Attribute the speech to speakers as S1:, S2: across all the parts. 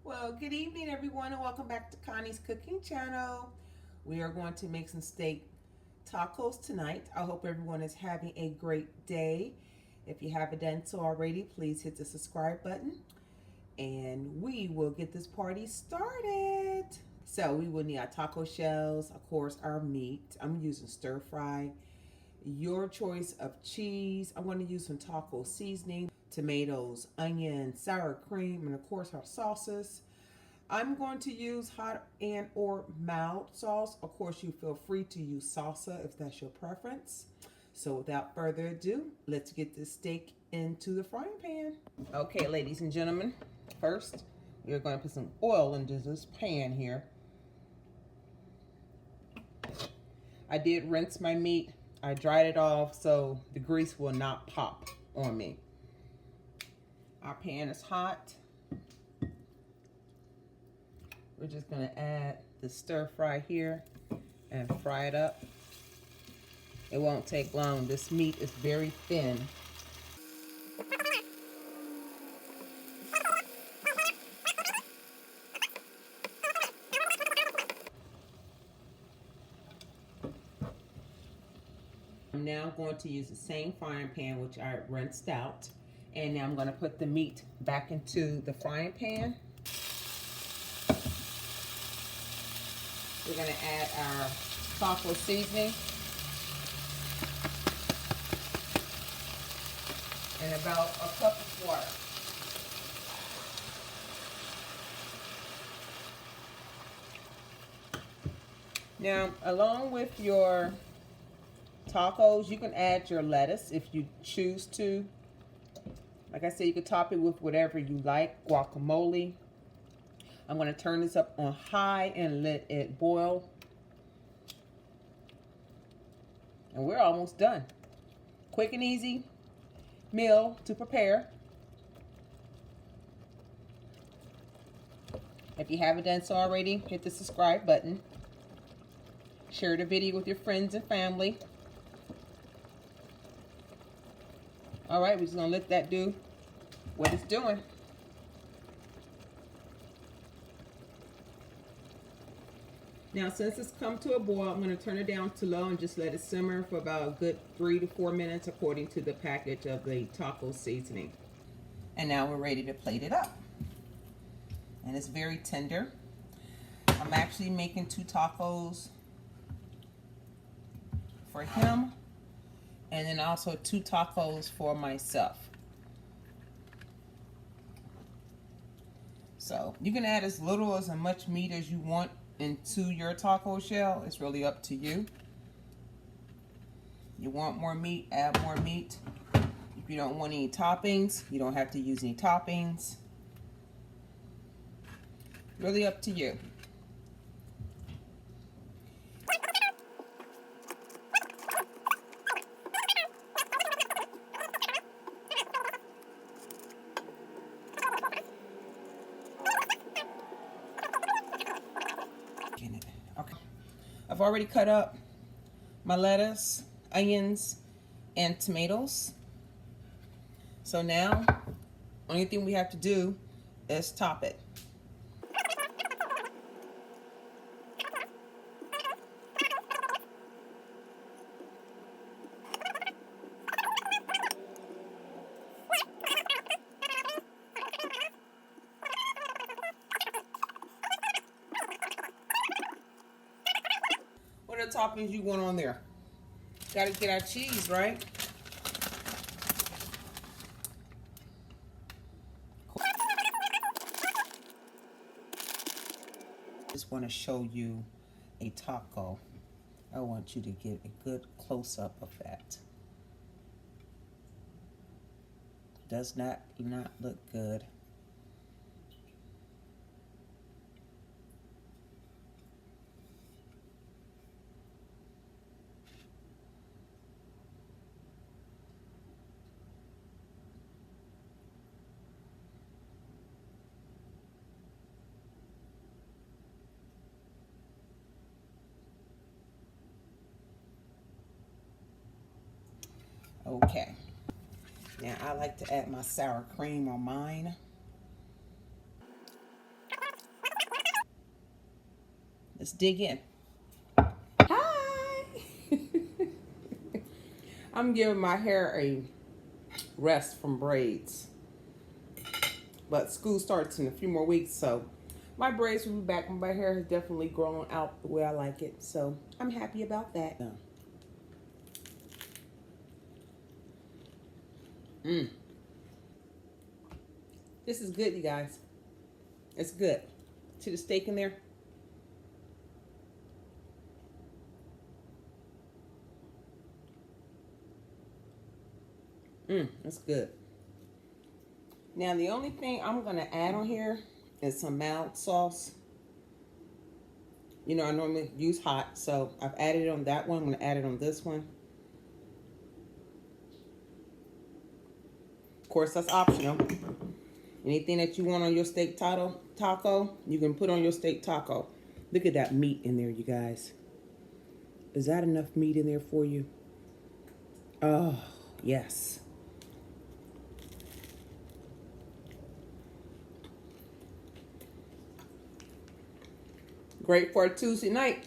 S1: Well, good evening, everyone, and welcome back to Connie's Cooking Channel. We are going to make some steak tacos tonight. I hope everyone is having a great day. If you haven't done so already, please hit the subscribe button, and we will get this party started. So we will need our taco shells, of course, our meat. I'm using stir fry. Your choice of cheese. I'm going to use some taco seasoning, tomatoes, onion, sour cream, and of course our sauces. I'm going to use hot and or mild sauce. Of course, you feel free to use salsa if that's your preference. So without further ado, let's get this steak into the frying pan. Okay, ladies and gentlemen, first we're going to put some oil into this pan here. I did rinse my meat. I dried it off so the grease will not pop on me. Our pan is hot. We're just going to add the stir fry here and fry it up. It won't take long. This meat is very thin. I'm now going to use the same frying pan which I rinsed out. And now I'm going to put the meat back into the frying pan. We're going to add our taco seasoning and about a cup of water. Now, along with your tacos, you can add your lettuce if you choose to. Like I said, you can top it with whatever you like, guacamole. I'm going to turn this up on high and let it boil. And we're almost done. Quick and easy meal to prepare. If you haven't done so already, hit the subscribe button. Share the video with your friends and family. All right, we're just going to let that do what it's doing. Now, since it's come to a boil, I'm going to turn it down to low and just let it simmer for about a good 3 to 4 minutes according to the package of the taco seasoning. And now we're ready to plate it up. And it's very tender. I'm actually making 2 tacos for him, and then also 2 tacos for myself. So you can add as little or as much meat as you want into your taco shell. It's really up to you. You want more meat, add more meat. If you don't want any toppings, you don't have to use any toppings. Really up to you. Okay. I've already cut up my lettuce, onions, and tomatoes. So now, only thing we have to do is top it. What are the toppings you want on there? Got to get our cheese, right? Just want to show you a taco. I want you to get a good close-up of that. Does not look good. Okay. Now I like to add my sour cream on mine. Let's dig in. Hi! I'm giving my hair a rest from braids. But school starts in a few more weeks, so my braids will be back. My hair has definitely grown out the way I like it, so I'm happy about that. This is good, you guys. It's good. See the steak in there? That's good. Now, the only thing I'm going to add on here is some mild sauce. You know, I normally use hot, so I've added it on that one. I'm going to add it on this one. Of course, that's optional. Anything that you want on your steak taco, you can put on your steak taco. Look at that meat in there, you guys. Is that enough meat in there for you? Oh, yes. Great for a Tuesday night.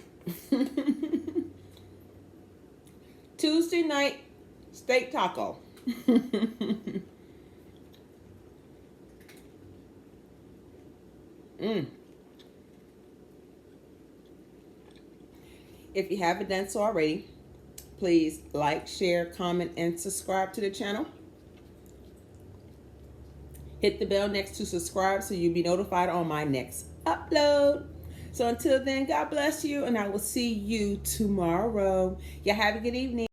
S1: Tuesday night steak taco. If you haven't done so already, please like, share, comment, and subscribe to the channel. Hit the bell next to subscribe so you'll be notified on my next upload. So until then, God bless you, and I will see you tomorrow. Y'all have a good evening.